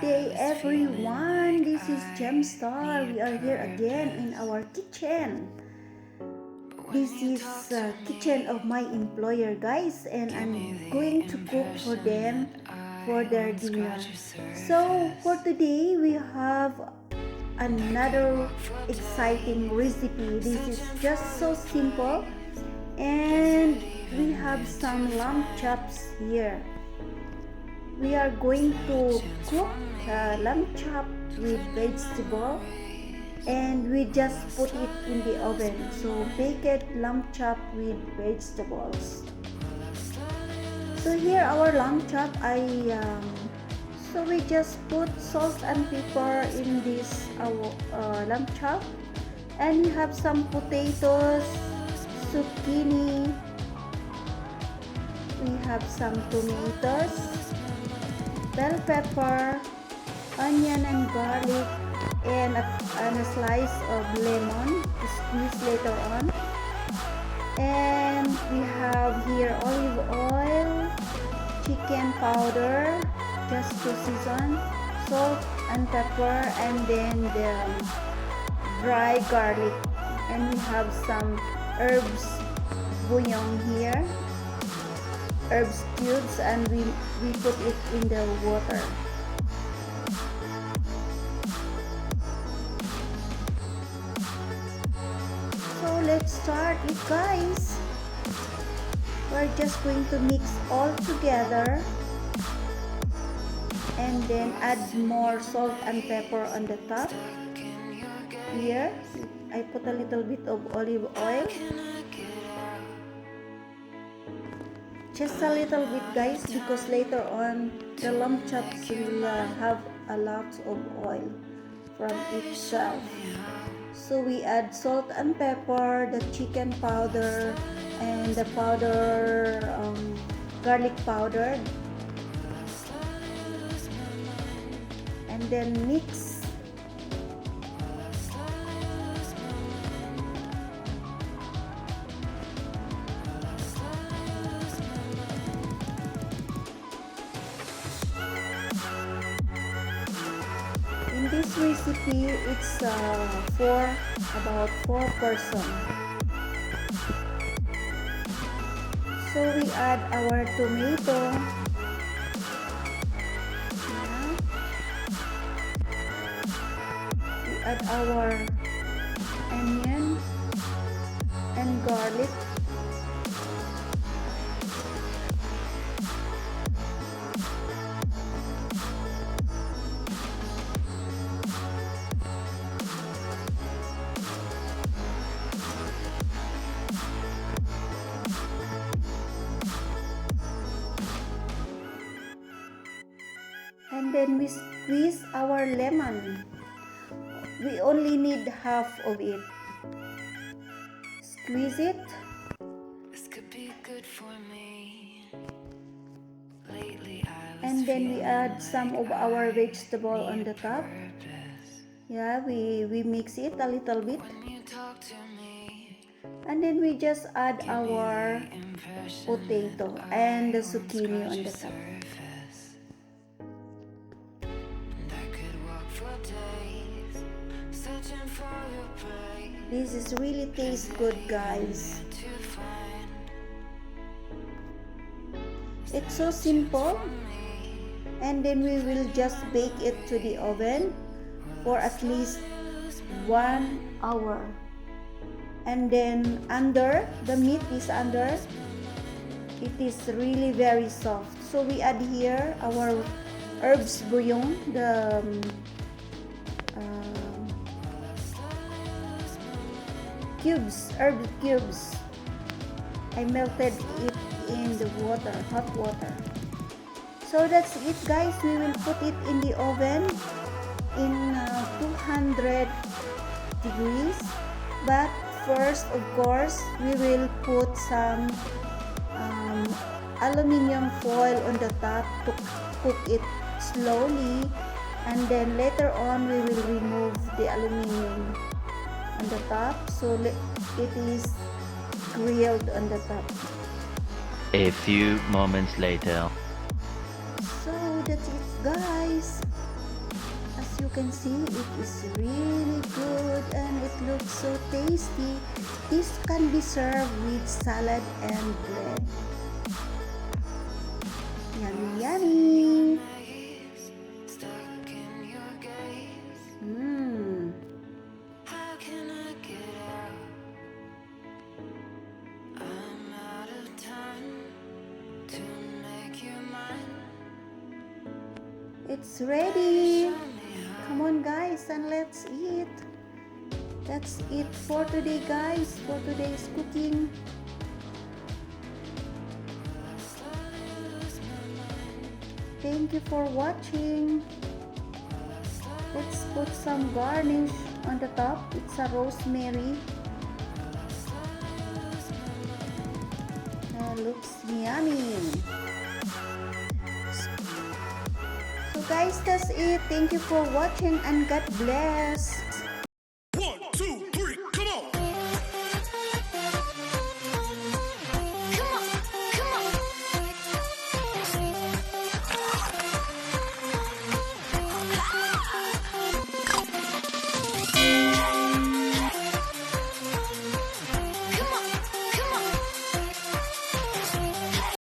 day, everyone. This is Gemstar. We are here again in our kitchen. This is kitchen of my employer, guys, and I'm going to cook for them for their dinner. So for today, we have another exciting recipe. This is just so simple, and we have some lamb chops here. We are going to cook lamb chop with vegetable, and we just put it in the oven. So baked lamb chop with vegetables. So here our lamb chop, so we just put salt and pepper in this lamb chop, and we have some potatoes, zucchini, we have some tomatoes, bell pepper, onion and garlic, and a slice of lemon to squeeze later on. And we have here olive oil, chicken powder just to season, salt and pepper, and then the dry garlic. And we have some herbs bouillon here, herbs cubes, and we put it in the water. So let's start it, guys. We're just going to mix all together and then add more salt and pepper on the top. Here I put a little bit of olive oil, just a little bit, guys, because later on the lamb chops will have a lot of oil from itself. So we add salt and pepper, the chicken powder, and the powder, garlic powder, and then mix. In this recipe, it's for about 4 person. So we add our tomato. Yeah. We add our onion and garlic. And then we squeeze our lemon. We only need half of it. Squeeze it. And then we add some of our vegetable on the top. Yeah, we mix it a little bit. And then we just add our potato and the zucchini on the top. This is really tastes good, guys. It's so simple. And then we will just bake it to the oven for at least 1 hour. And then under, the meat is under, it is really very soft. So we add here our herbs bouillon, the herb cubes. I melted it in the water, hot water. So that's it, guys. We will put it in the oven in 200 degrees. But first, of course, we will put some aluminum foil on the top to cook it slowly, and then later on we will remove the aluminum on the top, so it is grilled on the top. A few moments later. So that's it, guys. you can see, it is really good and it looks so tasty. This can be served with salad and bread. Yummy, yummy. Mmm. It's ready. Come on guys, and let's eat. That's it for today guys, for today's cooking. Thank you for watching. Let's put some garnish on the top. It's a rosemary. Looks yummy. So guys, that's it. Thank you for watching and God bless.